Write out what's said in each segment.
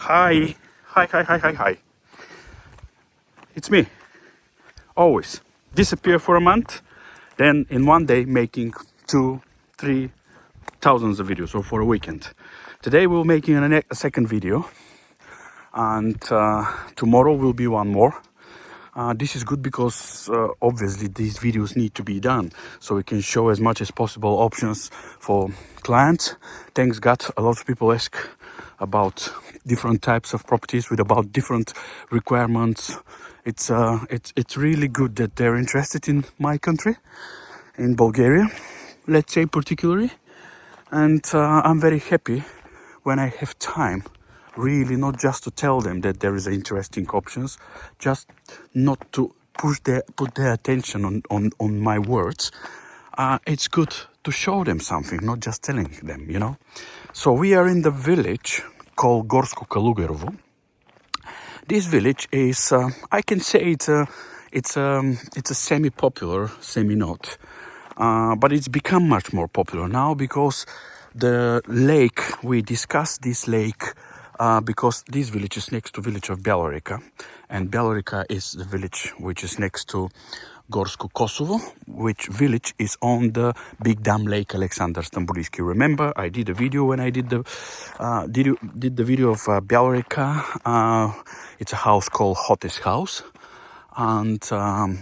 Hi, hi. It's me. Always disappear for a month, then in one day making two, three thousands of videos, or for a weekend. Today we're making a second video, and tomorrow will be one more. This is good because obviously these videos need to be done so we can show as much as possible options for clients. Thanks God, a lot of people ask about different types of properties with about different requirements. It's really good that they're interested in my country, in Bulgaria, let's say particularly. And I'm very happy when I have time, really, not just to tell them that there is interesting options, just not to put their attention on my words. It's good to show them something, not just telling them. So we are in the village called Gorsko Kalugerovo. This village is, I can say it's a semi-popular, semi-not, but it's become much more popular now because the lake, we discussed this lake because this village is next to village of Bjeloreka, and Bjeloreka is the village which is next to Gorsko Kosovo, which village is on the big dam lake Alexander Stambulski. Remember, I did a video when I did the video of Bjeloreka. It's a house called Hottest House, and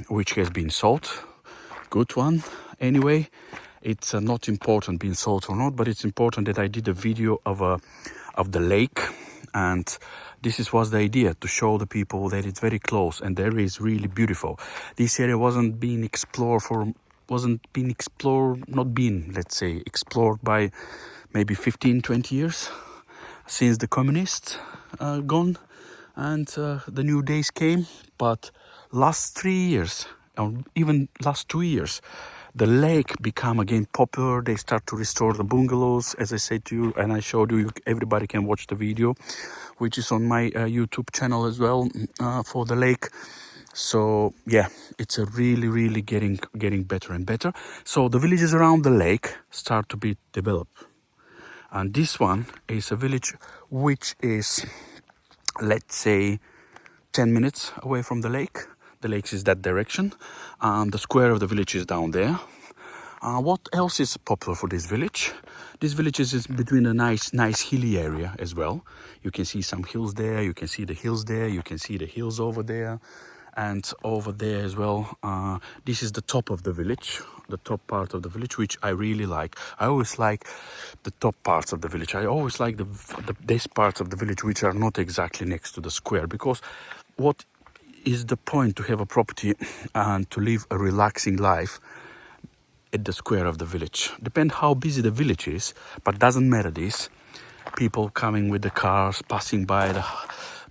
which has been sold. Good one. Anyway, it's not important being sold or not, but it's important that I did a video of the lake, and this was the idea, to show the people that it's very close and there is really beautiful. This area wasn't being explored by maybe 15-20 years since the communists gone and the new days came. But last 3 years, or even last 2 years, the lake become again popular. They start to restore the bungalows, as I said to you, and I showed you. Everybody can watch the video, which is on my YouTube channel as well, for the lake. So yeah, it's a really getting better and better. So the villages around the lake start to be developed, and this one is a village which is, let's say, 10 minutes away from the lake. The lake is that direction, and the square of the village is down there. What else is popular for this village? This village is between a nice hilly area as well. You can see some hills there, you can see the hills there, you can see the hills over there, and over there as well. This is the top of the village, the top part of the village, which I really like. I always like the top parts of the village. I always like these parts of the village which are not exactly next to the square, because what is the point to have a property and to live a relaxing life at the square of the village? Depend how busy the village is, but doesn't matter this. People coming with the cars, passing by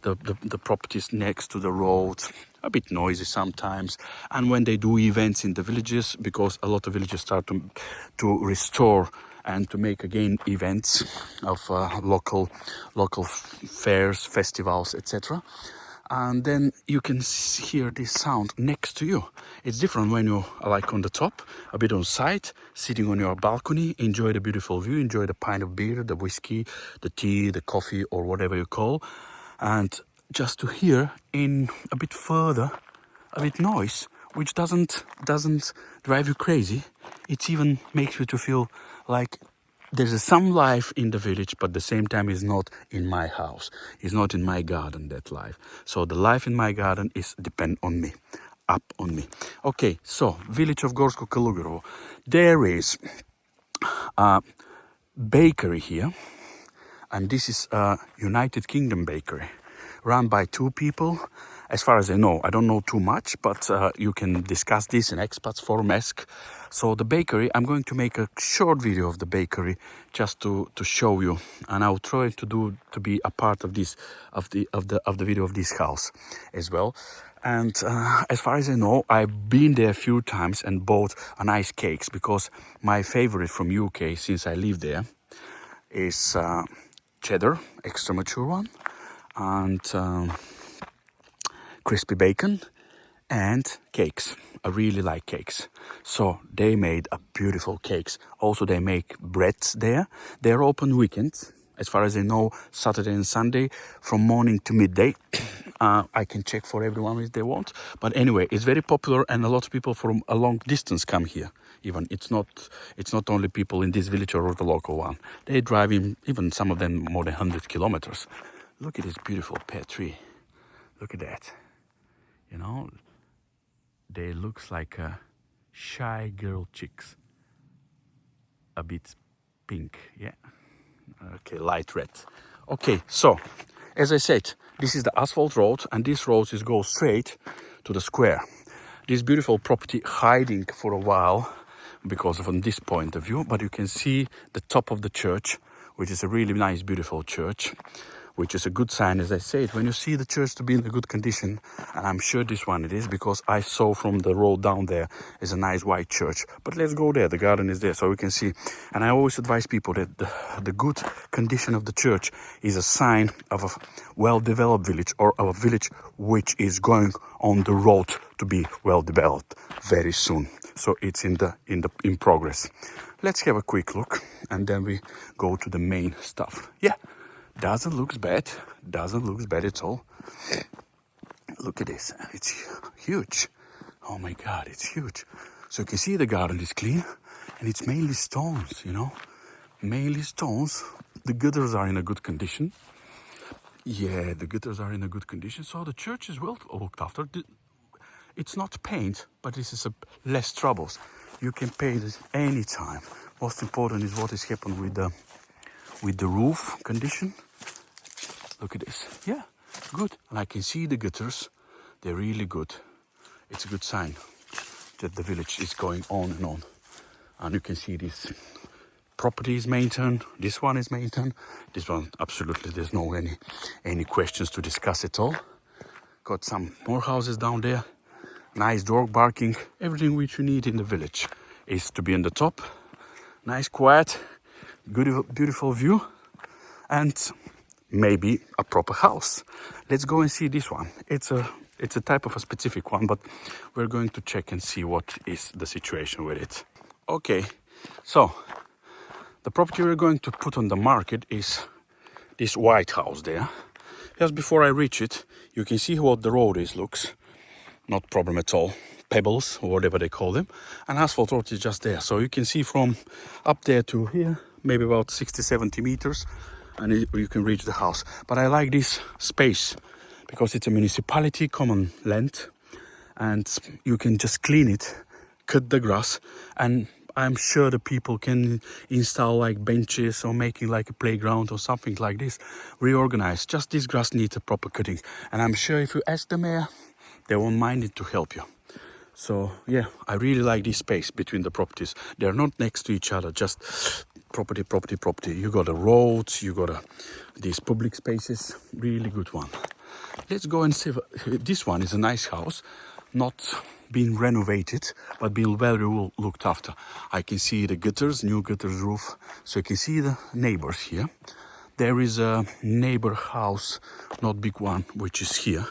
the properties next to the road, a bit noisy sometimes. And when they do events in the villages, because a lot of villages start to restore and to make again events of local fairs, festivals, etc. And then you can hear this sound next to you. It's different when you're like on the top, a bit on site, sitting on your balcony, enjoy the beautiful view, enjoy the pint of beer, the whiskey, the tea, the coffee, or whatever you call, and just to hear in a bit further, a bit noise, which doesn't drive you crazy. It even makes you to feel like there's some life in the village, but at the same time is not in my house. It's not in my garden, that life. So the life in my garden is depend on me, up on me. Okay, so village of Gorsko Kalugerovo. There is a bakery here, and this is a United Kingdom bakery run by two people. As far as I know, I don't know too much, but you can discuss this in Expats Forum Esque. So the bakery, I'm going to make a short video of the bakery just to show you, and I'll try to be a part of this of the video of this house as well. And as far as I know, I've been there a few times and bought a nice cakes, because my favorite from UK since I live there is cheddar, extra mature one, and crispy bacon, and cakes. I really like cakes. So they made a beautiful cakes. Also, they make breads there. They're open weekends. as far as I know, Saturday and Sunday from morning to midday. I can check for everyone if they want. But anyway, it's very popular, and a lot of people from a long distance come here. Even it's not only people in this village or the local one. They drive in, even some of them more than 100 kilometers. Look at this beautiful pear tree. Look at that. You know, they looks like shy girl chicks. A bit pink, yeah. Okay, light red. Okay, so as I said, this is the asphalt road, and this road goes straight to the square. This beautiful property hiding for a while because from this point of view, but you can see the top of the church, which is a really nice, beautiful church, which is a good sign, as I said. When you see the church to be in a good condition, and I'm sure this one it is, because I saw from the road down there is a nice white church. But let's go there, the garden is there, so we can see. And I always advise people that the good condition of the church is a sign of a well-developed village, or of a village which is going on the road to be well-developed very soon. So it's in progress. Let's have a quick look, and then we go to the main stuff. Yeah. Doesn't look bad at all. Look at this, it's huge. Oh my God, it's huge. So you can see the garden is clean, and it's mainly stones, you know, mainly stones. The gutters are in a good condition. Yeah, the gutters are in a good condition. So the church is well looked after. It's not paint, but this is less troubles. You can paint it anytime. Most important is what is happened with the roof condition. Look at this. Yeah, good. And I can see the gutters. They're really good. It's a good sign that the village is going on and on. And you can see this property is maintained. This one is maintained. This one, absolutely, there's no any questions to discuss at all. Got some more houses down there. Nice dog barking. Everything which you need in the village is to be on the top. Nice, quiet, good, beautiful view. And maybe a proper house. Let's go and see this one. It's a type of a specific one, but we're going to check and see what is the situation with it. Okay, so the property we're going to put on the market is this white house there. Just before I reach it, you can see what the road looks. Not problem at all. Pebbles, or whatever they call them. And asphalt road is just there. So you can see from up there to here, maybe about 60-70 meters. And you can reach the house. But I like this space because it's a municipality common land, and you can just clean it, cut the grass, and I'm sure the people can install like benches or making like a playground or something like this. Reorganize. Just this grass needs a proper cutting, and I'm sure if you ask the mayor, they won't mind it to help you. So yeah, I really like this space between the properties. They're not next to each other, just property. You got a road, you got these public spaces. Really good one. Let's go and see. This one is a nice house, not being renovated, but being well looked after. I can see the gutters, new gutters roof, so you can see the neighbors here. There is a neighbor house, not big one, which is here.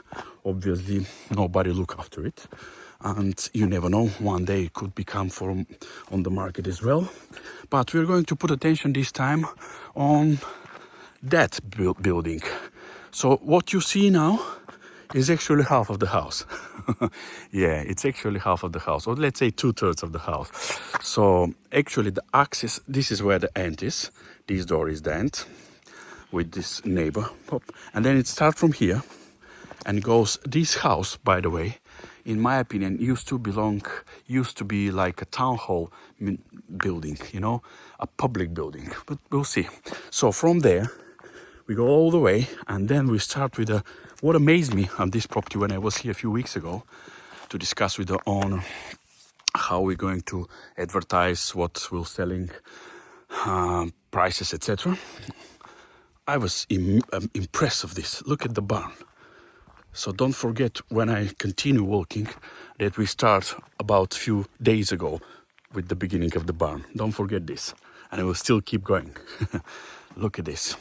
Obviously, nobody look after it. And you never know, one day it could become on the market as well. But we're going to put attention this time on that building. So what you see now is actually half of the house. Yeah, it's actually half of the house, or let's say 2/3 of the house. So actually the access, this is where the end is. This door is the end with this neighbor. And then it starts from here and goes, this house, by the way, in my opinion, used to be like a town hall building, you know, a public building, but we'll see. So from there, we go all the way, and then we start with what amazed me on this property when I was here a few weeks ago to discuss with the owner how we're going to advertise what we're selling, prices, etc. I was impressed of this. Look at the barn. So don't forget, when I continue walking, that we start about a few days ago with the beginning of the barn. Don't forget this. And I will still keep going. Look at this.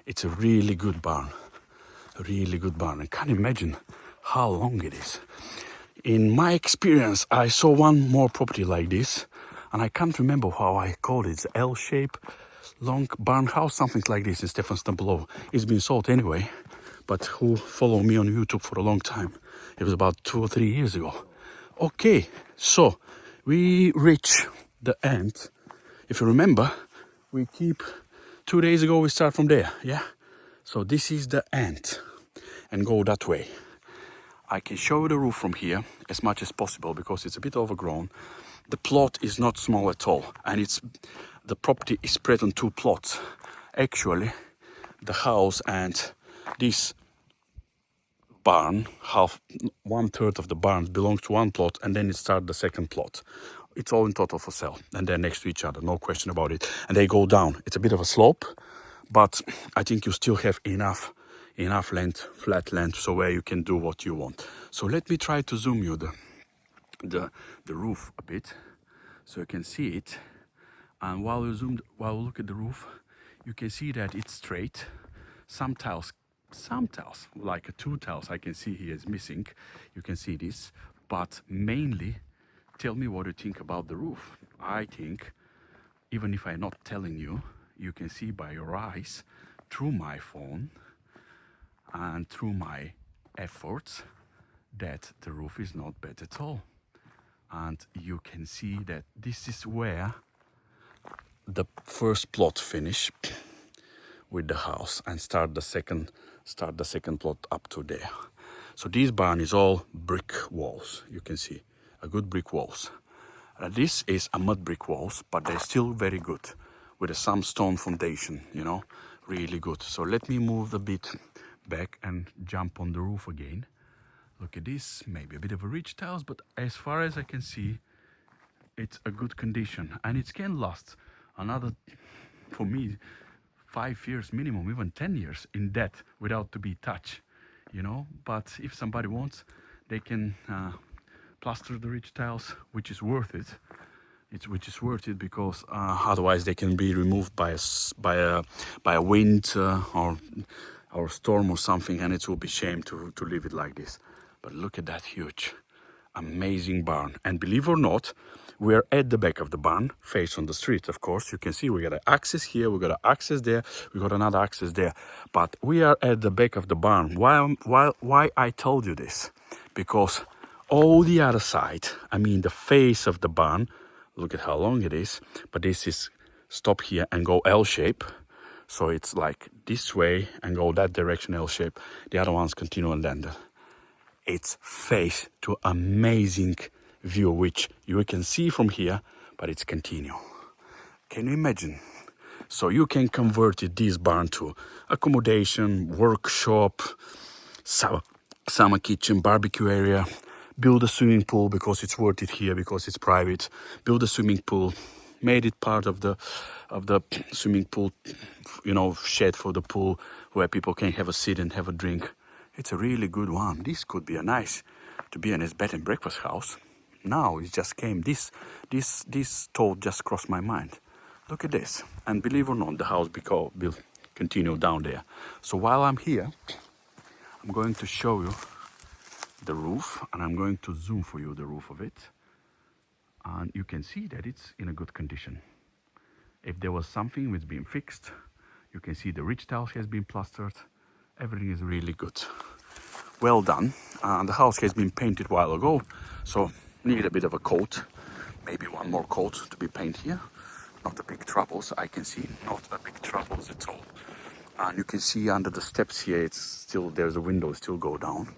It's a really good barn. A really good barn. I can't imagine how long it is. In my experience, I saw one more property like this, and I can't remember how I called it. It's L shape. long barn house, something like this in Stephanston below. It's been sold anyway, but who follow me on YouTube for a long time? It was about 2 or 3 years ago. Okay, so we reach the end. If you remember, we keep 2 days ago, we start from there, yeah? So this is the end and go that way. I can show you the roof from here as much as possible because it's a bit overgrown. The plot is not small at all, and the property is spread on 2 plots. Actually, the house and this barn, 1/3 of the barn belongs to 1 plot, and then it starts the 2nd plot. It's all in total for sale, and they're next to each other, no question about it. And they go down. It's a bit of a slope, but I think you still have enough land, flat land, so where you can do what you want. So let me try to zoom you the roof a bit, so you can see it. And while you look at the roof, you can see that it's straight. Some tiles, like 2 tiles I can see here is missing. You can see this, but mainly, tell me what you think about the roof. I think, even if I'm not telling you, you can see by your eyes, through my phone and through my efforts, that the roof is not bad at all. And you can see that this is where the first plot finish with the house and start the second plot up to there. So this barn is all brick walls. You can see a good brick walls. This is a mud brick walls, but they're still very good with some stone foundation, you know, really good. So let me move a bit back and jump on the roof again. Look at this, maybe a bit of a ridge tiles, but as far as I can see, it's a good condition, and it can last another, for me, 5 years minimum, even 10 years in that without to be touched, you know. But if somebody wants, they can plaster the ridge tiles, which is worth it. Which is worth it because otherwise they can be removed by a wind or storm or something, and it will be shame to leave it like this. But look at that huge, amazing barn. And believe it or not, we're at the back of the barn, face on the street, of course. You can see we got an access here, we got an access there, we got another access there. But we are at the back of the barn. Why I told you this? Because all the other side, I mean the face of the barn, look at how long it is, but this is stop here and go L shape. So it's like this way and go that direction, L shape. The other ones continue and then it's face to amazing view, which you can see from here, but it's continue. Can you imagine? So you can convert this barn to accommodation, workshop, summer kitchen, barbecue area, build a swimming pool because it's worth it here because it's private, build a swimming pool, made it part of the swimming pool, you know, shed for the pool where people can have a sit and have a drink. It's a really good one. This could be a nice, to be honest, bed and breakfast house. Now it just came, this thought just crossed my mind. Look at this. And believe it or not, the house will continue down there. So while I'm here, I'm going to show you the roof, and I'm going to zoom for you the roof of it. And you can see that it's in a good condition. If there was something which been fixed, you can see the ridge tiles has been plastered. Everything is really good. Well done. The house has been painted a while ago, so need a bit of a coat, maybe one more coat to be painted here. Not a big troubles, I can see, not a big troubles at all. And you can see under the steps here, it's still, there's a window still go down.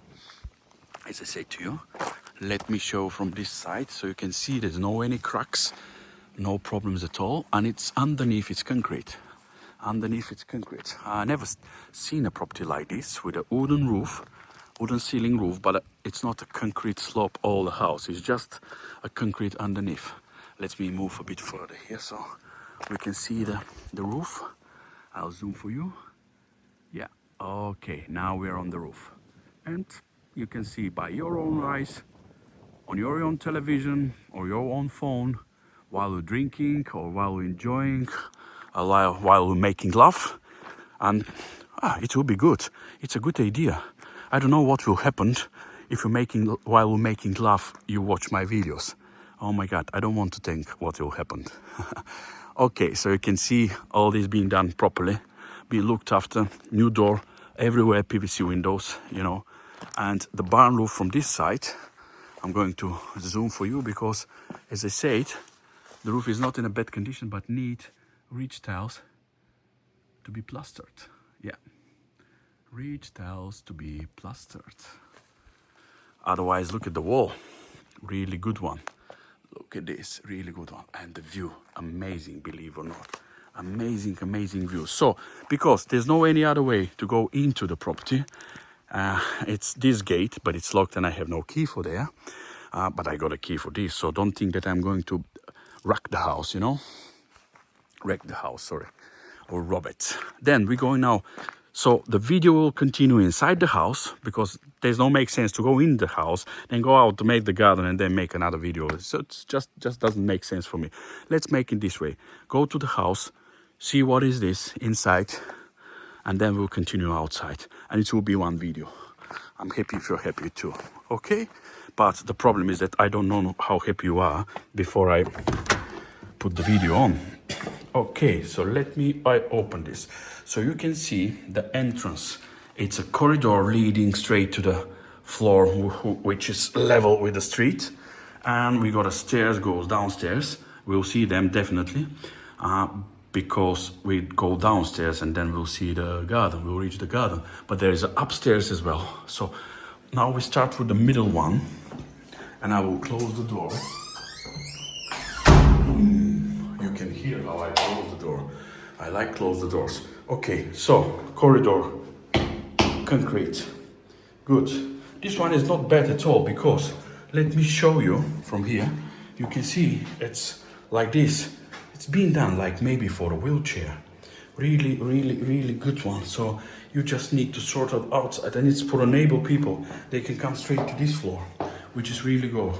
As I say to you, let me show from this side so you can see there's no any cracks, no problems at all, and it's underneath, it's concrete. Underneath it's concrete. I never seen a property like this with a wooden roof, wooden ceiling roof, but it's not a concrete slope all the house, it's just a concrete underneath. Let me move a bit further here so we can see the roof. I'll zoom for you. Yeah, okay, now we're on the roof. And you can see by your own eyes, on your own television or your own phone, while you're drinking or while you're enjoying, while we're making love, and it will be good. It's a good idea. I don't know what will happen if you're while we're making love, you watch my videos. Oh my God, I don't want to think what will happen. Okay, so you can see all this being done properly, being looked after, new door, everywhere PVC windows, you know. And the barn roof from this side, I'm going to zoom for you because, as I said, the roof is not in a bad condition, but need ridge tiles to be plastered. Yeah, ridge tiles to be plastered. Otherwise, look at the wall, really good one. Look at this, really good one. And the view, amazing, believe or not. Amazing, amazing view. So, because there's no any other way to go into the property, it's this gate, but it's locked and I have no key for there. But I got a key for this, so don't think that I'm going to wreck the house, you know? Wreck the house, sorry. Or rob it. Then we're going now. So the video will continue inside the house because there's no make sense to go in the house, then go out to make the garden and then make another video. So it's just doesn't make sense for me. Let's make it this way. Go to the house, see what is this inside, and then we'll continue outside. And it will be one video. I'm happy if you're happy too. Okay? But the problem is that I don't know how happy you are before I put the video on. Okay, so let me open this. So you can see the entrance. It's a corridor leading straight to the floor, which is level with the street. And we got a stairs goes downstairs. We'll see them definitely, because we go downstairs and then we'll see the garden. We'll reach the garden. But there is an upstairs as well. So now we start with the middle one, and I will close the door. You can hear how I close the door. I like close the doors. Okay, so corridor, concrete, good. This one is not bad at all because let me show you from here. You can see it's like this. It's been done like maybe for a wheelchair. Really, really, really good one. So you just need to sort it outside, and it's for enable people. They can come straight to this floor, which is really good.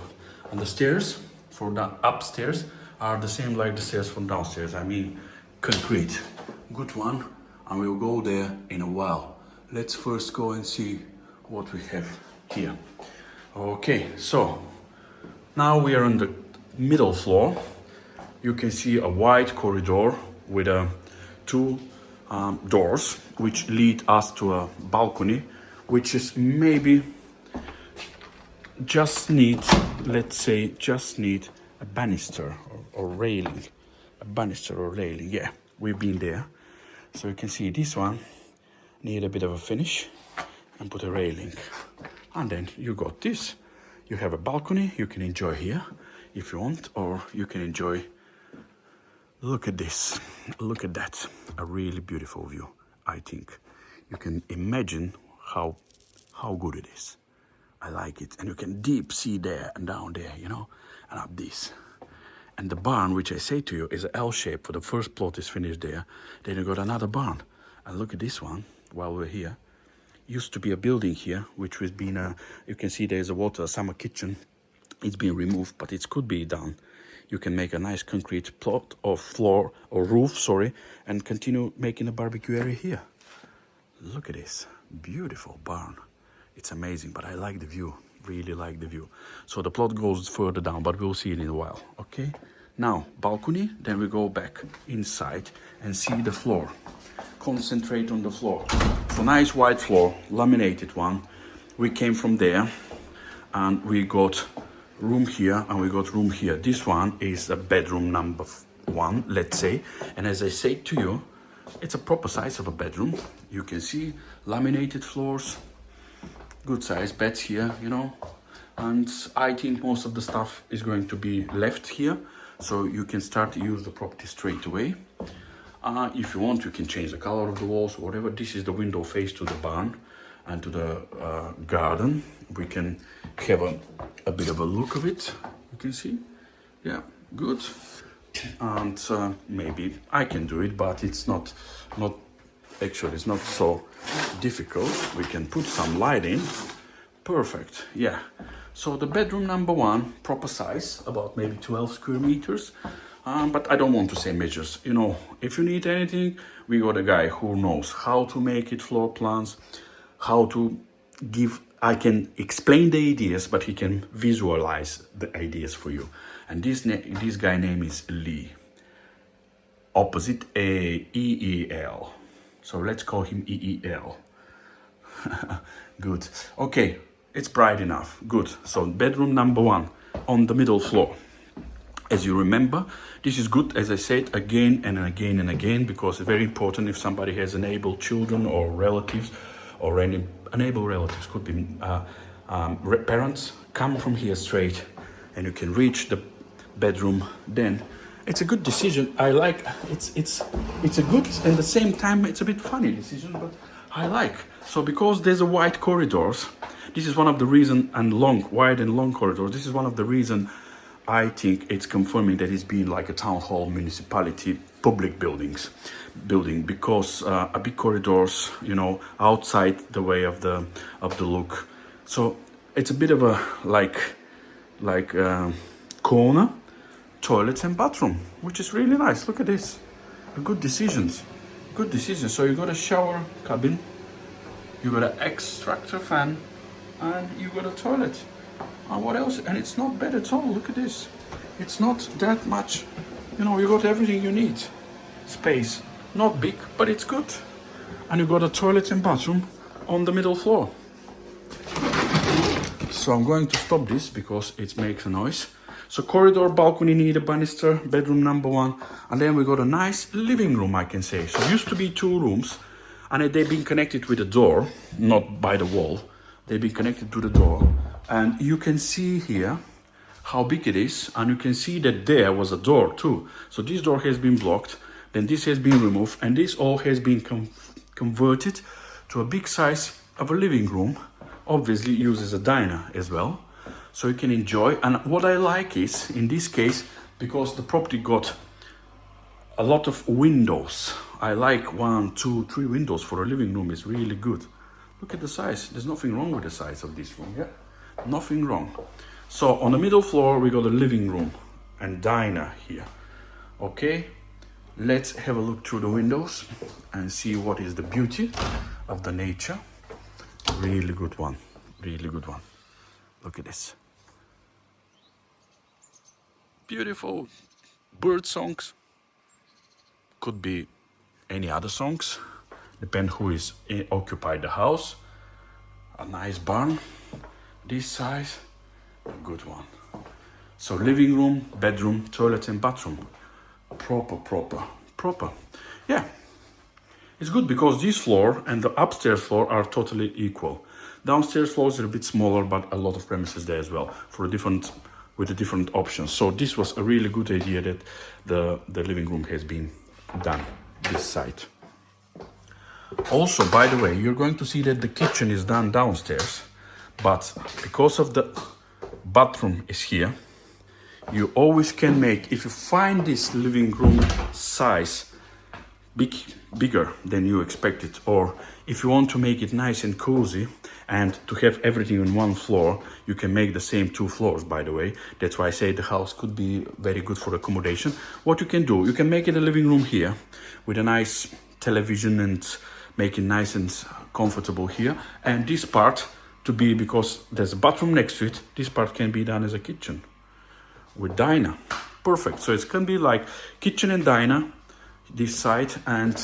And the stairs for the upstairs are the same like the stairs from downstairs. I mean, concrete, good one. And we'll go there in a while. Let's first go and see what we have here. Okay, so now we are on the middle floor. You can see a wide corridor with two doors, which lead us to a balcony, which is maybe just need, let's say, just need a banister or railing. A banister or railing, yeah, we've been there. So you can see this one need a bit of a finish and put a railing. And then you got this. You have a balcony you can enjoy here if you want, or you can enjoy, look at this, look at that. A really beautiful view, I think. You can imagine how good it is. I like it. And you can deep see there and down there, you know, and up this. And the barn, which I say to you, is an L shape. For the first plot is finished there. Then you got another barn. And look at this one, while we're here. Used to be a building here, which has been, you can see there's a summer kitchen. It's been removed, but it could be done. You can make a nice concrete plot or floor or roof, sorry, and continue making a barbecue area here. Look at this, beautiful barn. It's amazing, but I like the view. Really like the view. So the plot goes further down, but we'll see it in a while. Okay, now balcony, then we go back inside and see the floor. Concentrate on the floor. So nice white floor, laminated one. We came from there and we got room here and we got room here. This one is a bedroom number 1, let's say, and as I said to you, it's a proper size of a bedroom. You can see laminated floors, good size beds here, you know, and I think most of the stuff is going to be left here, so you can start to use the property straight away. If you want, you can change the color of the walls or whatever. This is the window face to the barn and to the garden. We can have a bit of a look of it. You can see, yeah, good. And maybe I can do it, but it's not actually, it's not so difficult. We can put some light in. Perfect, yeah. So the bedroom number 1, proper size, about maybe 12 square meters. But I don't want to say measures. You know, if you need anything, we got a guy who knows how to make it, floor plans, how to give. I can explain the ideas, but he can visualize the ideas for you. And this guy name is Lee. Opposite EEL. So let's call him EEL. Good. Okay, it's bright enough. Good. So bedroom number 1 on the middle floor. As you remember, this is good, as I said, again and again and again, because it's very important if somebody has unable children or relatives, or any unable relatives, could be parents, come from here straight and you can reach the bedroom. Then it's a good decision. I like it's a good, and at the same time it's a bit funny decision, but I like. So because there's a wide corridors, this is one of the reason, and wide and long corridors, this is one of the reason I think it's confirming that it's been like a town hall, municipality, public building, because a big corridors, you know, outside the way of the look. So it's a bit of a like corner, toilets and bathroom, which is really nice. Look at this, good decisions. So you got a shower cabin, you got an extractor fan, and you got a toilet. And what else? And it's not bad at all. Look at this. It's not that much. You know, you got everything you need. Space. Not big, but it's good. And you got a toilet and bathroom on the middle floor. So I'm going to stop this because it makes a noise. So corridor, balcony need a banister, bedroom number 1. And then we got a nice living room, I can say. So it used to be 2 rooms. And they've been connected with a door, not by the wall. They've been connected to the door. And you can see here how big it is, and you can see that there was a door too. So this door has been blocked, then this has been removed, and this all has been converted to a big size of a living room. Obviously uses a diner as well, so you can enjoy. And what I like is, in this case, because the property got a lot of windows, I like 1, 2, 3 windows for a living room is really good. Look at the size. There's nothing wrong with the size of this room. Yeah, nothing wrong. So on the middle floor we got a living room and diner here. Okay, let's have a look through the windows and see what is the beauty of the nature. Really good one. Really good one. Look at this. Beautiful bird songs. Could be any other songs. Depend who is occupied the house. A nice barn, this size, a good one. So living room, bedroom, toilet and bathroom. Proper. Yeah, it's good because this floor and the upstairs floor are totally equal. Downstairs floors are a bit smaller, but a lot of premises there as well with the different options. So this was a really good idea that the living room has been done this side. Also, by the way, you're going to see that the kitchen is done downstairs, but because of the bathroom is here, you always can make, if you find this living room size bigger than you expected, or if you want to make it nice and cozy and to have everything on one floor, you can make the same 2 floors, by the way. That's why I say the house could be very good for accommodation. What you can do, you can make it a living room here with a nice television and make it nice and comfortable here. And this part to be, because there's a bathroom next to it, this part can be done as a kitchen with diner. Perfect. So it can be like kitchen and diner this side and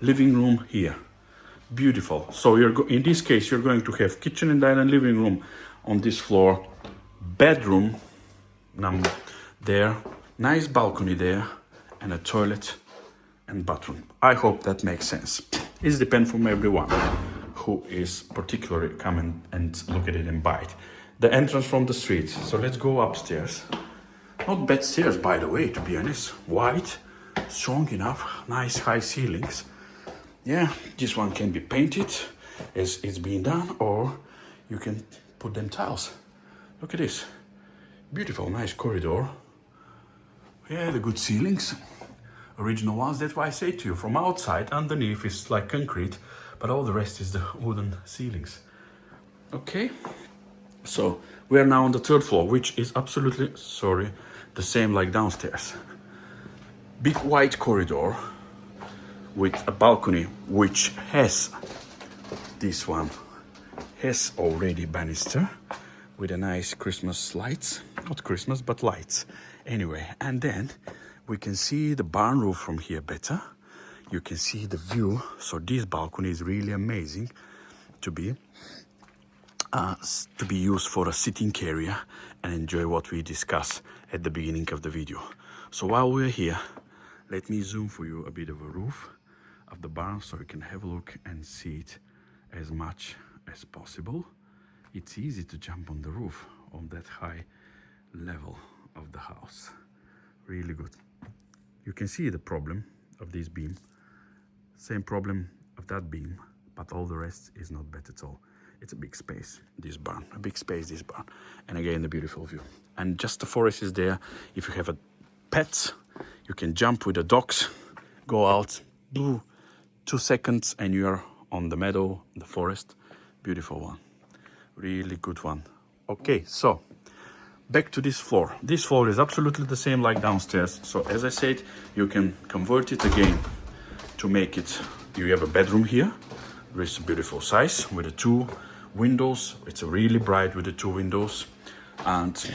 living room here. Beautiful. So in this case you're going to have kitchen and diner and living room on this floor, bedroom number there, nice balcony there, and a toilet and bathroom. I hope that makes sense. It depends from everyone who is particularly come and look at it and buy it. The entrance from the street. So let's go upstairs. Not bad stairs, by the way, to be honest. Wide, strong enough, nice high ceilings. Yeah, this one can be painted as it's being done, or you can put them tiles. Look at this. Beautiful, nice corridor. Yeah, the good ceilings. Original ones. That's why I say to you, from outside, underneath is like concrete, but all the rest is the wooden ceilings. Okay, so we are now on the 3rd floor, which is absolutely, the same like downstairs. Big white corridor with a balcony, which has, this one has already banister. with a nice Christmas lights. Not Christmas, but lights. Anyway, and then we can see the barn roof from here better. You can see the view. So this balcony is really amazing to be used for a sitting area and enjoy what we discussed at the beginning of the video. So while we're here, let me zoom for you a bit of a roof of the barn so you can have a look and see it as much as possible. It's easy to jump on the roof on that high level of the house. Really good. You can see the problem of this beam. Same problem of that beam, but all the rest is not bad at all. It's a big space, this barn. A big space, this barn. And again, the beautiful view. And just the forest is there. If you have a pet, you can jump with the dogs, go out, do 2 seconds, and you're on the meadow, the forest. Beautiful one. Really good one. Okay, so back to this floor. This floor is absolutely the same like downstairs. So as I said, you can convert it again to make it. You have a bedroom here. It's a beautiful size with the 2 windows. It's a really bright with the 2 windows and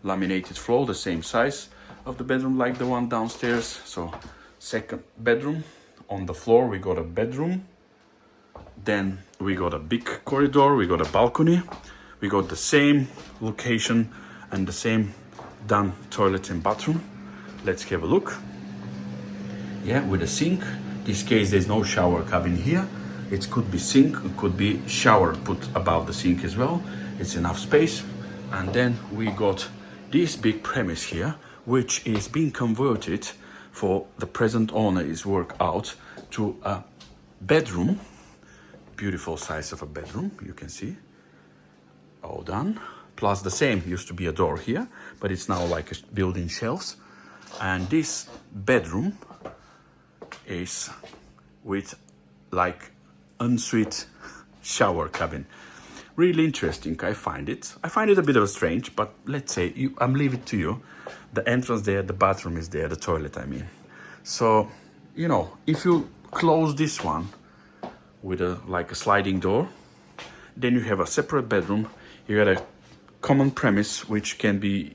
laminated floor, the same size of the bedroom like the one downstairs. So second bedroom. On the floor we got a bedroom. Then we got a big corridor, we got a balcony. We got the same location and the same done toilet and bathroom. Let's have a look. Yeah, with a sink. In this case there's no shower cabin here. It could be sink, it could be shower put above the sink as well. It's enough space. And then we got this big premise here, which is being converted for the present owner is work out to a bedroom. Beautiful size of a bedroom, you can see. All done. Plus the same used to be a door here, but it's now like a building shelves. And this bedroom is with like ensuite shower cabin. Really interesting, I find it. I find it a bit of a strange, but let's say, I'm leaving it to you. The entrance there, the bathroom is there, the toilet, I mean. So, you know, if you close this one with like a sliding door, then you have a separate bedroom. You got a common premise which can be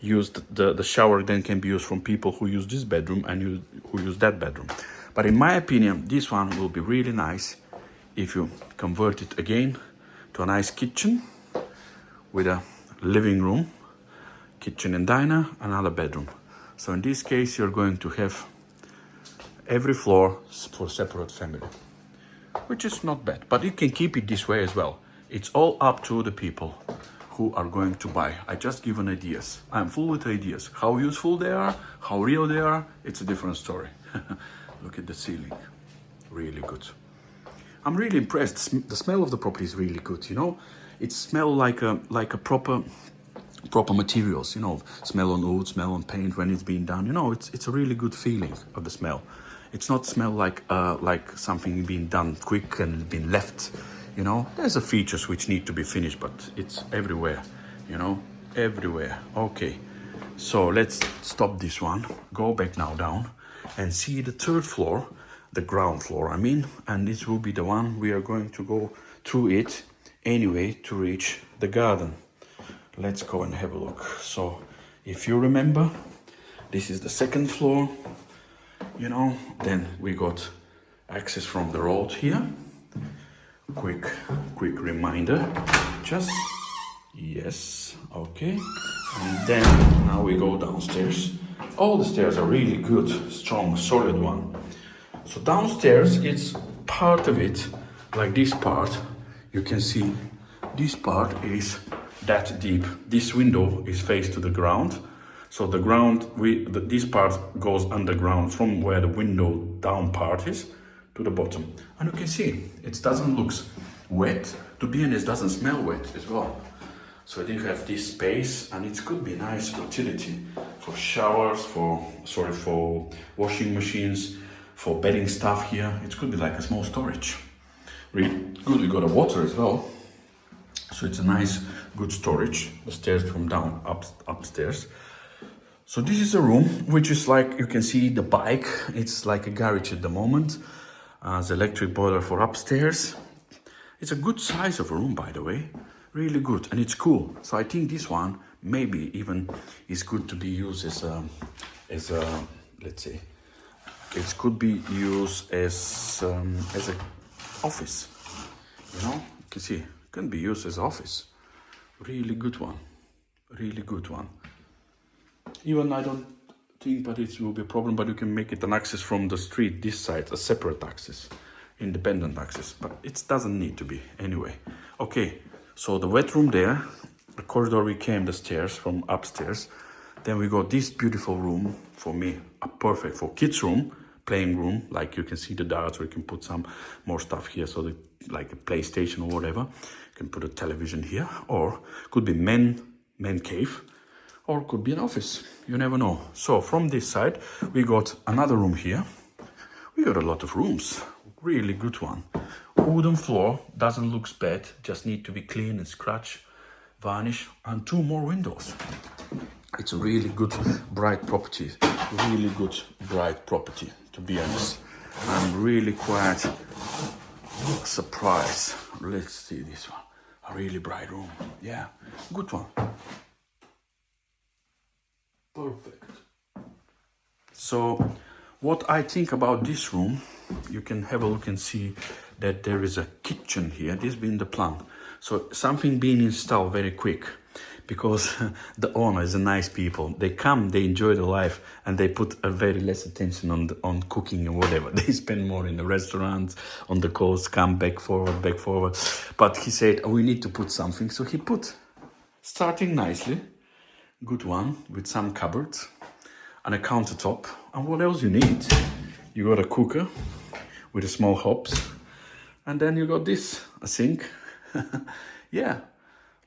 used, the shower then can be used from people who use this bedroom and who use that bedroom. But in my opinion, this one will be really nice if you convert it again to a nice kitchen with a living room, kitchen and diner, another bedroom. So in this case, you're going to have every floor for separate family, which is not bad, but you can keep it this way as well. It's all up to the people who are going to buy. I just given ideas. I'm full with ideas. How useful they are, how real they are, it's a different story. Look at the ceiling, really good. I'm really impressed. The smell of the property is really good, you know. It smells like a proper materials, you know. Smell on wood, smell on paint when it's being done. You know, it's a really good feeling of the smell. It's not smell like something being done quick and being left, you know. There's a features which need to be finished, but it's everywhere, you know, everywhere. Okay, so let's stop this one. Go back now down and see the 3rd floor. The ground floor, I mean, and this will be the one we are going to go through it anyway to reach the garden. Let's go and have a look. So if you remember, this is the 2nd floor, you know, then we got access from the road here. Quick reminder, just, yes, okay. And then now we go downstairs. All the stairs are really good, strong, solid one. So downstairs, it's part of it, like this part, you can see this part is that deep. This window is faced to the ground. So the ground, this part goes underground from where the window down part is to the bottom. And you can see, it doesn't look wet. To be honest, it doesn't smell wet as well. So you have this space, and it could be nice utility for showers, for washing machines, for bedding stuff here. It could be like a small storage. Really good. We got a water as well, so it's a nice, good storage. The stairs from down upstairs. So this is a room which is like, you can see the bike. It's like a garage at the moment. The electric boiler for upstairs. It's a good size of a room, by the way. Really good, and it's cool. So I think this one maybe even is good to be used as a let's say, it could be used as a office. You know, you can see, it can be used as office. Really good one, really good one. Even I don't think that it will be a problem, but you can make it an access from the street, this side, a separate access, independent access, but it doesn't need to be anyway. Okay, so the wet room there, the corridor we came, the stairs from upstairs, then we got this beautiful room, for me, a perfect for kids room, playing room, like you can see the darts, or you can put some more stuff here, so that, like a PlayStation or whatever, you can put a television here, or could be men cave, or could be an office, you never know. So from this side, we got another room here. We got a lot of rooms, really good one. Wooden floor, doesn't look bad, just need to be clean and scratch, varnish, and 2 more windows. It's a really good, bright property, really good, bright property, to be honest. I'm really quite surprised. Let's see this one, a really bright room, yeah, good one. Perfect. So what I think about this room, you can have a look and see that there is a kitchen here. This being the plan. So something being installed very quick, because the owner is a nice people. They come, they enjoy the life, and they put a very less attention on cooking and whatever. They spend more in the restaurants, on the coast, come back forward. But he said, oh, we need to put something. So he put, starting nicely, good one, with some cupboards and a countertop. And what else you need? You got a cooker with a small hobs, and then you got this, a sink. Yeah,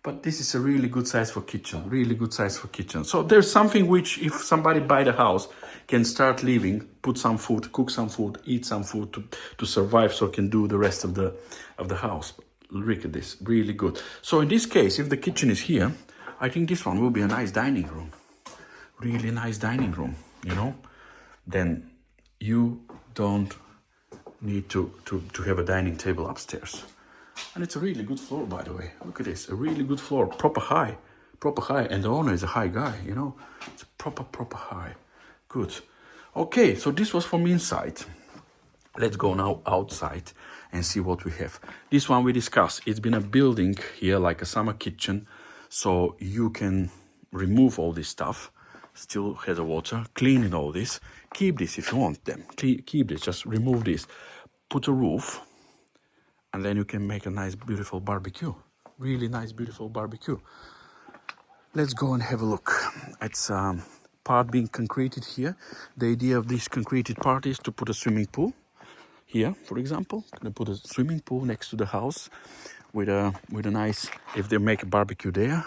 but this is a really good size for kitchen, really good size for kitchen. So there's something which, if somebody buy the house, can start living, put some food, cook some food, eat some food to survive, so can do the rest of the house. Look at this, really good. So in this case, if the kitchen is here, I think this one will be a nice dining room. Really nice dining room, you know? Then you don't need to have a dining table upstairs. And it's a really good floor, by the way. Look at this, a really good floor, proper high. And the owner is a high guy, you know? It's proper high. Good. Okay, so this was from inside. Let's go now outside and see what we have. This one we discussed. It's been a building here, like a summer kitchen. So you can remove all this stuff, still has the water, clean it all this, keep this if you want them, keep this, just remove this, put a roof, and then you can make a nice, beautiful barbecue. Really nice, beautiful barbecue. Let's go and have a look. It's part being concreted here. The idea of this concreted part is to put a swimming pool here, for example. Gonna put a swimming pool next to the house with a nice, if they make a barbecue there,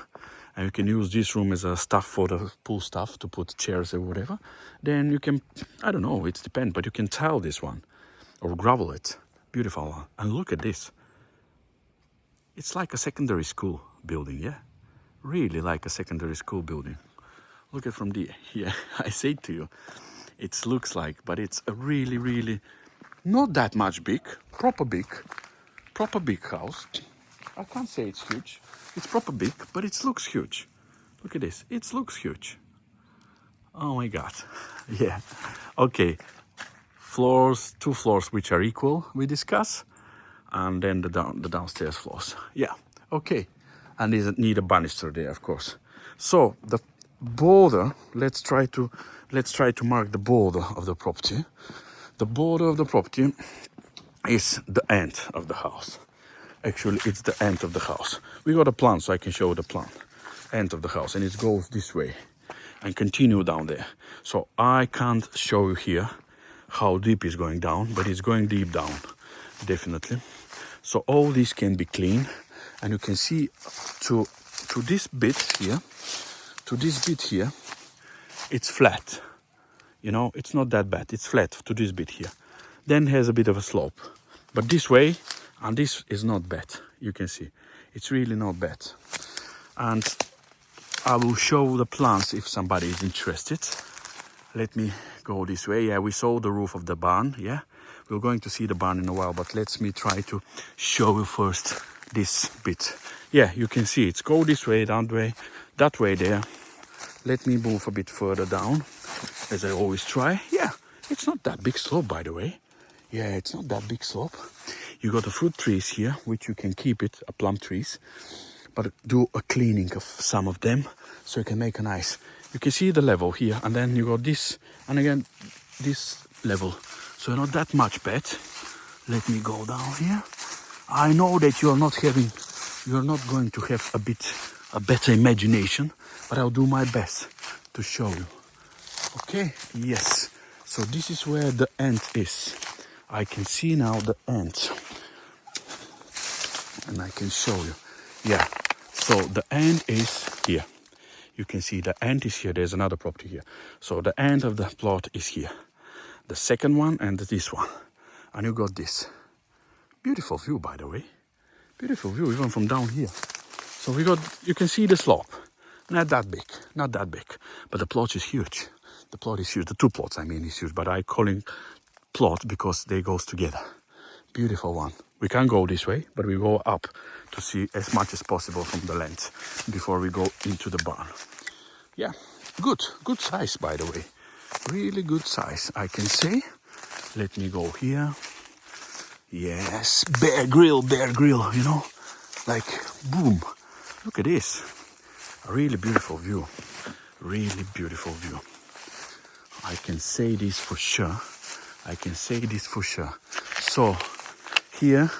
and you can use this room as a stuff for the pool stuff, to put chairs or whatever. Then you can, I don't know, it depends, but you can tile this one or gravel it. Beautiful one. And look at this. It's like a secondary school building, yeah? Really like a secondary school building. Look at from the here. I say to you, it looks like, but it's a really not that much big, proper big house. I can't say it's huge. It's proper big, but it looks huge. Look at this. It looks huge. Oh my God. Yeah. Okay. Floors, 2 floors which are equal, we discuss, and then the downstairs floors. Yeah. Okay. And they need a banister there, of course. So the border. Let's try to mark the border of the property. The border of the property is the end of the house. Actually, it's the end of the house. We got a plan, so I can show the plan. End of the house, and it goes this way and continue down there. So I can't show you here how deep it's going down, but it's going deep down, definitely. So all this can be clean, and you can see to this bit here, it's flat. You know, it's not that bad. It's flat to this bit here. Then has a bit of a slope, but this way, and this is not bad. You can see, it's really not bad. And I will show the plans if somebody is interested. Let me go this way. Yeah, we saw the roof of the barn. Yeah, we're going to see the barn in a while, but let me try to show you first this bit. yeah, you can see it's go this way, that way there. Let me move a bit further down, as I always try. Yeah, it's not that big slope, by the way. Yeah, it's not that big slope. You got the fruit trees here, which you can keep it, plum trees, but do a cleaning of some of them so you can make a nice. You can see the level here, and then you got this, and again this level. So not that much bad. Let me go down here. I know that you're not going to have a better imagination, but I'll do my best to show you. Okay, yes. So this is where the end is. I can see now the end. And I can show you. Yeah, so the end is here. You can see the end is here. There's another property here. So the end of the plot is here. The second one and this one. And you got this. Beautiful view, by the way. Beautiful view, even from down here. So you can see the slope. Not that big, but the plot is huge. The plot is huge. The two plots, I mean, is huge. But I call it plot because they goes together. Beautiful one. We can't go this way, but we go up to see as much as possible from the lens before we go into the barn. Yeah, good size, by the way. Really good size, I can say. Let me go here. Yes, Bear Grill, you know, like boom. Look at this. A really beautiful view. Really beautiful view. I can say this for sure. So here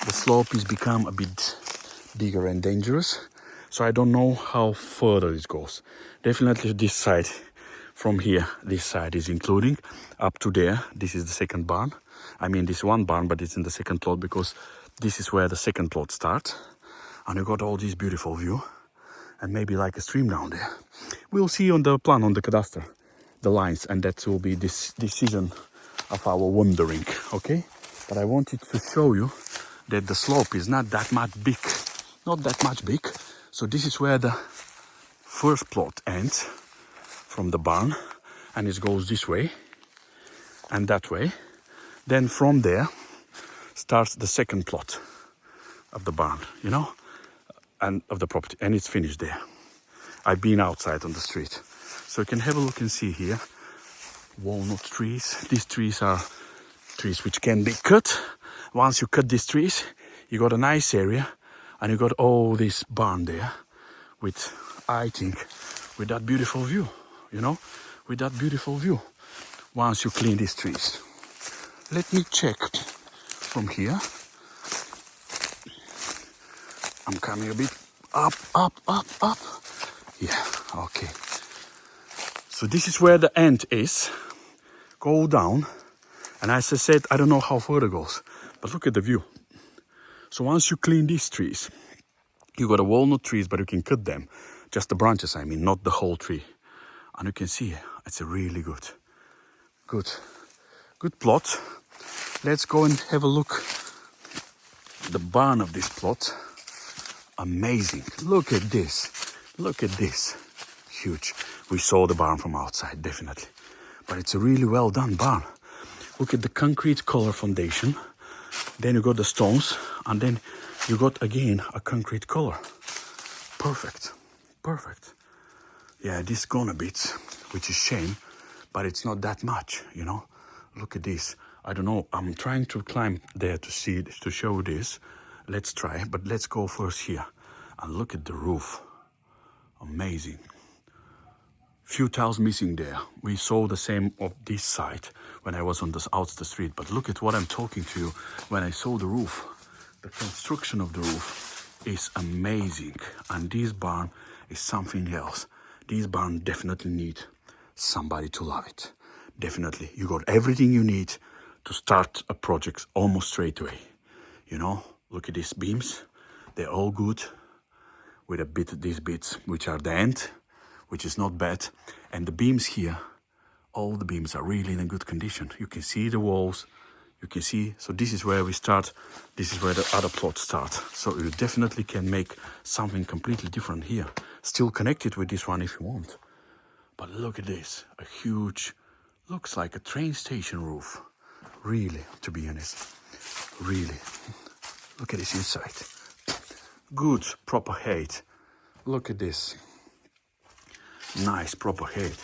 the slope has become a bit bigger and dangerous. So I don't know how further this goes. Definitely this side, from here, this side is including up to there. This is the second barn. I mean, this one barn, but it's in the second plot because this is where the second plot starts. And you got all this beautiful view and maybe like a stream down there. We'll see on the plan, on the cadastre, the lines, and that will be this decision of our wandering, okay? But I wanted to show you that the slope is not that much big. So this is where the first plot ends from the barn, and it goes this way and that way. Then from there starts the second plot of the barn, you know, and of the property, and it's finished there. I've been outside on the street, so you can have a look and see here. Walnut trees. These trees are trees which can be cut. Once you cut these trees, you got a nice area, and you got all this barn there with, I think, with that beautiful view, you know, with that beautiful view. Once you clean these trees. Let me check from here. I'm coming a bit up. Yeah, okay. So this is where the end is. Go down. And as I said, I don't know how far it goes, but look at the view. So once you clean these trees, you got a walnut trees, but you can cut them. Just the branches, I mean, not the whole tree. And you can see it's a really good plot. Let's go and have a look. The barn of this plot. Amazing. Look at this. Huge. We saw the barn from outside, definitely. But it's a really well done barn. Look at the concrete color foundation. Then you got the stones, and then you got again a concrete color. Perfect. Yeah, this gone a bit, which is shame, but it's not that much, you know. Look at this. I don't know. I'm trying to climb there to see, to show this. Let's try, but let's go first here. And look at the roof. Amazing. Few tiles missing there. We saw the same of this side when I was on the out the street. But look at what I'm talking to you. When I saw the roof, the construction of the roof is amazing. And this barn is something else. This barn definitely need somebody to love it. Definitely. You got everything you need to start a project almost straight away. You know, look at these beams. They're all good. With a bit these bits, which are the end, which is not bad. And the beams here, all the beams are really in a good condition. You can see the walls. You can see, so this is where we start. This is where the other plots start. So you definitely can make something completely different here. Still connected with this one if you want. But look at this, a huge, looks like a train station roof. Really, to be honest, really. Look at this inside. good proper height. Look at this. Nice proper height.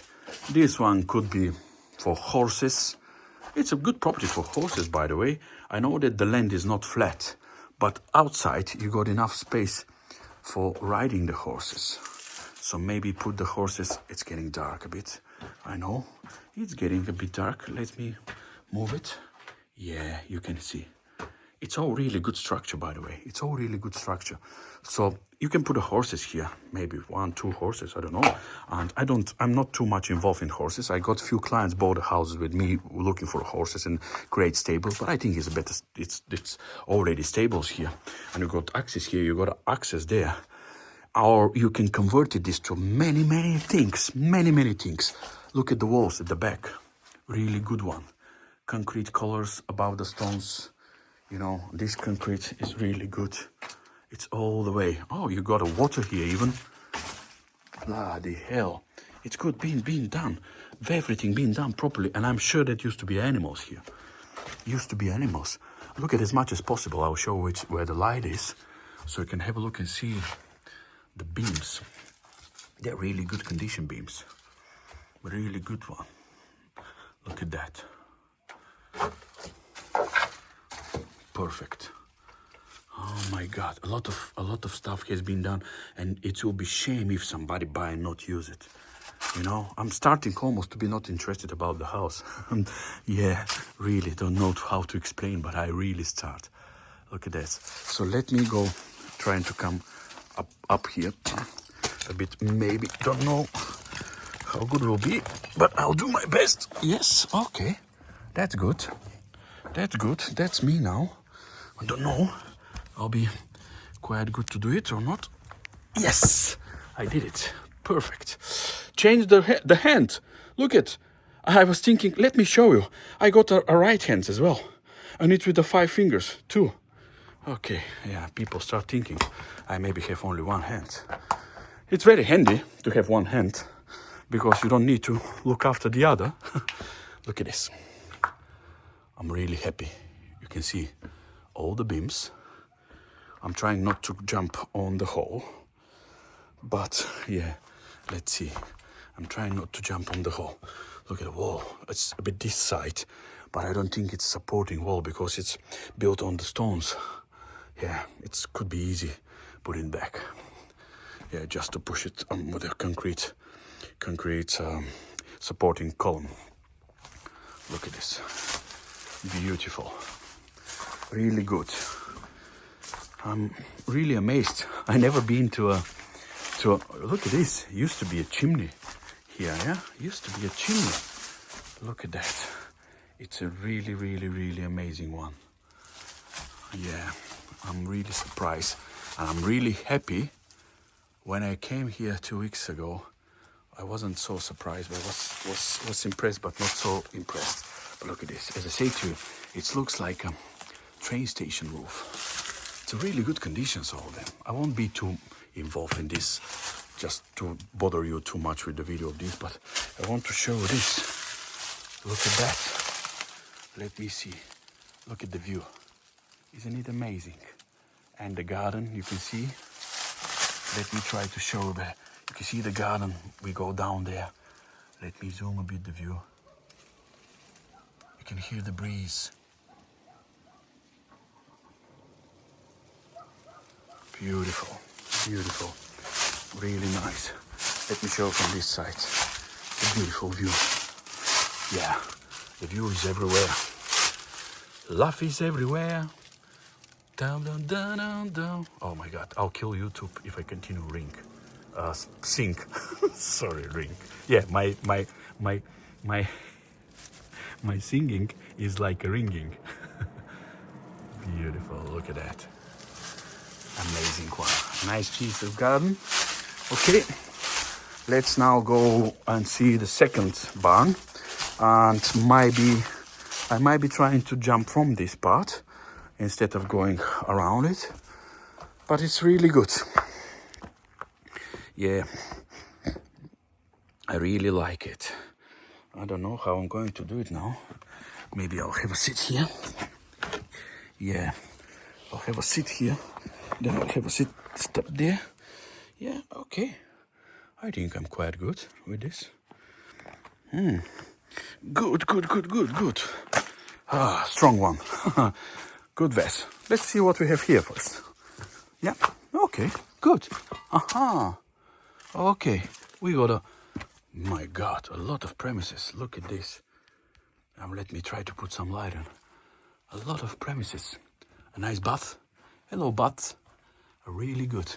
This one could be for horses. It's a good property for horses, by the way. I know that the land is not flat, but outside you got enough space for riding the horses. So maybe put the horses. It's getting dark a bit. I know it's getting a bit dark. Let me move it. Yeah, you can see. It's all really good structure, by the way. It's all really good structure. So you can put the horses here, maybe 1, 2 horses, I don't know. And I'm not too much involved in horses. I got a few clients bought the houses with me looking for horses and create stables, but I think it's better. It's already stables here, and you got access here. You got access there, or you can convert this to many things. Many things. Look at the walls at the back. Really good one. Concrete colors above the stones. You know, this concrete is really good. It's all the way. Oh, you got a water here even. Bloody hell. It's good being done. Everything being done properly. And I'm sure that used to be animals here. Used to be animals. Look at as much as possible. I'll show where the light is. So you can have a look and see the beams. They're really good condition beams. Really good one. Look at that. Perfect. Oh my God, a lot of stuff has been done, and it will be shame if somebody buy and not use it. You know, I'm starting almost to be not interested about the house. Yeah, really don't know how to explain, but I really start. Look at this. So let me go, trying to come up here a bit. Maybe don't know how good it will be, but I'll do my best. Yes, okay, that's good. That's good. That's me now. I don't know. I'll be quite good to do it or not. Yes, I did it. Perfect. Change the hand. Look at. I was thinking. Let me show you. I got a right hand as well, and it's with the 5 fingers too. Okay. Yeah. People start thinking I maybe have only one hand. It's very handy to have one hand because you don't need to look after the other. Look at this. I'm really happy. You can see all the beams. I'm trying not to jump on the hole, but yeah, let's see. I'm trying not to jump on the hole. Look at the wall. It's a bit this side, but I don't think it's a supporting wall because it's built on the stones. Yeah, it could be easy putting back. Yeah, just to push it with a concrete supporting column. Look at this. Beautiful. Really good. I'm really amazed. I never been to a look at this. Used to be a chimney here, yeah? Used to be a chimney. Look at that. It's a really amazing one. Yeah, I'm really surprised. And I'm really happy. When I came here 2 weeks ago, I wasn't so surprised, but was impressed, but not so impressed. But look at this. As I say to you, it looks like a train station roof. It's a really good conditions, all of them. I won't be too involved in this, just to bother you too much with the video of this, but I want to show this. Look at that. Let me see. Look at the view. Isn't it amazing? And the garden, you can see. Let me try to show that. You can see the garden. We go down there. Let me zoom a bit the view. You can hear the breeze. Beautiful, beautiful, really nice. Let me show from this side. A beautiful view. Yeah, the view is everywhere. Love is everywhere. Down, down, down, down, down. Oh my God, I'll kill YouTube if I continue sing. Sorry, ring. Yeah, my singing is like a ringing. Beautiful, look at that. Amazing one. Nice piece of garden. Okay, let's now go and see the second barn. And I might be trying to jump from this part instead of going around it. But it's really good. Yeah, I really like it. I don't know how I'm going to do it now. Maybe I'll have a sit here. Yeah, I'll have a sit here Then I'll have a step there. Yeah, okay. I think I'm quite good with this. Good. Ah, strong one. Good vest. Let's see what we have here first. Yeah, okay, good. Aha. Okay, we got my God, a lot of premises. Look at this. Now let me try to put some light on. A lot of premises. A nice bath. Hello, baths. Really good.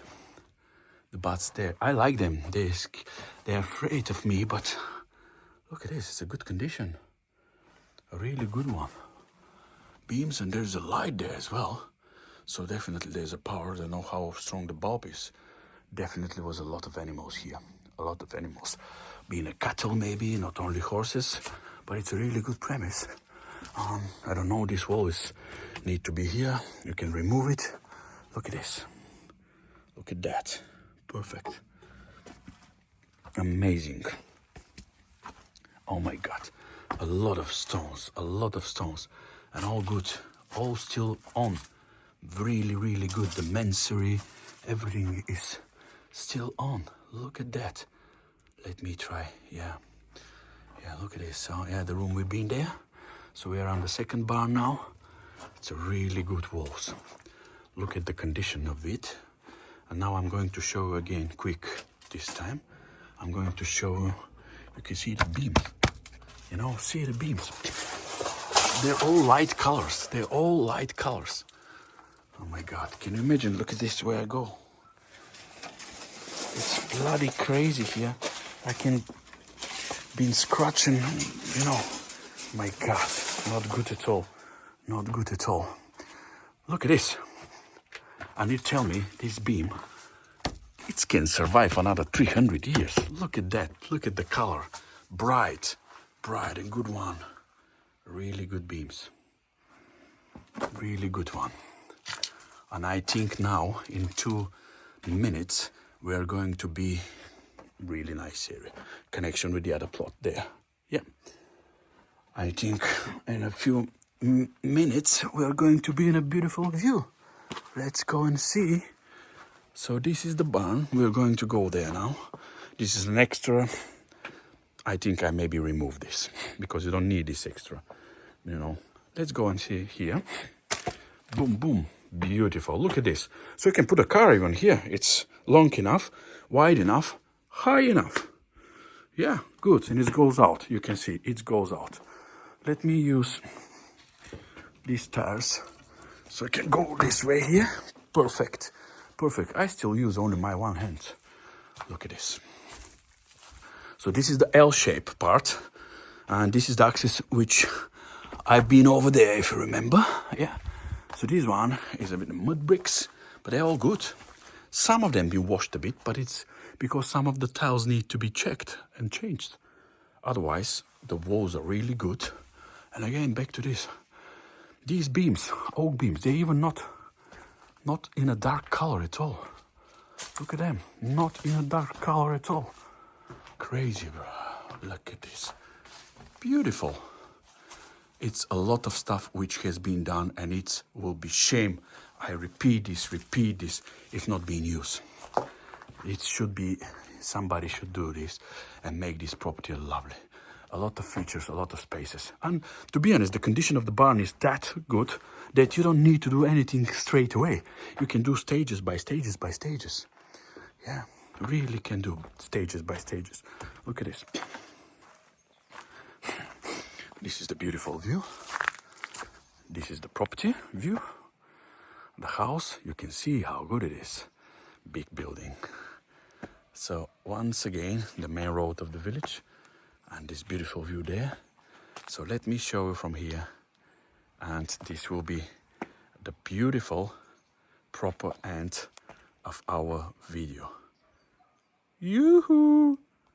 The baths there, I like them. They're afraid of me, but look at this. It's a good condition. A really good one. Beams, and there's a light there as well. So definitely there's a power. I don't know how strong the bulb is. Definitely was a lot of animals here. A lot of animals. Being a cattle maybe, not only horses, but it's a really good premise. I don't know, this wall need to be here. You can remove it. Look at this. Look at that. Perfect. Amazing. Oh my God. A lot of stones. And all good. All still on. Really, really good. The mansardy, everything is still on. Look at that. Let me try. Yeah, look at this. So yeah, the room we've been there. So we are on the second barn now. It's a really good walls. Look at the condition of it. And now I'm going to show you again quick this time. I'm going to show you. You can see the beams. You know, see the beams. They're all light colors. Oh my God, can you imagine? Look at this where I go. It's bloody crazy here. I can be scratching, you know. My God, not good at all. Look at this. And you tell me this beam, it can survive another 300 years. Look at that. Look at the color. Bright and good one. Really good beams. Really good one. And I think now in 2 minutes we are going to be really nice area. Connection with the other plot there. Yeah. I think in a few minutes we are going to be in a beautiful view. Let's go and see. So this is the barn. We're going to go there now. This is an extra. I think I maybe remove this because you don't need this extra. You know. Let's go and see here. Boom, boom. Beautiful. Look at this. So you can put a car even here. It's long enough, wide enough, high enough. Yeah, good. And it goes out. You can see it goes out. Let me use these stairs so I can go this way here. Perfect. I still use only my one hand. Look at this. So this is the L-shaped part. And this is the axis which I've been over there, if you remember. Yeah. So this one is a bit of mud bricks, but they're all good. Some of them been washed a bit, but it's because some of the tiles need to be checked and changed. Otherwise, the walls are really good. And again, back to this. These beams, oak beams, they're even not in a dark color at all. Look at them, not in a dark color at all. Crazy, bro. Look at this. Beautiful. It's a lot of stuff which has been done, and it will be shame. I repeat this, if not being used. It should be, somebody should do this and make this property lovely. A lot of features, a lot of spaces. And to be honest, the condition of the barn is that good that you don't need to do anything straight away. You can do stages by stages by stages. Yeah, really can do stages by stages. Look at this. This is the beautiful view. This is the property view. The house, you can see how good it is. Big building. So once again, the main road of the village and this beautiful view there. So let me show you from here. And this will be the beautiful proper end of our video. Yoo-hoo!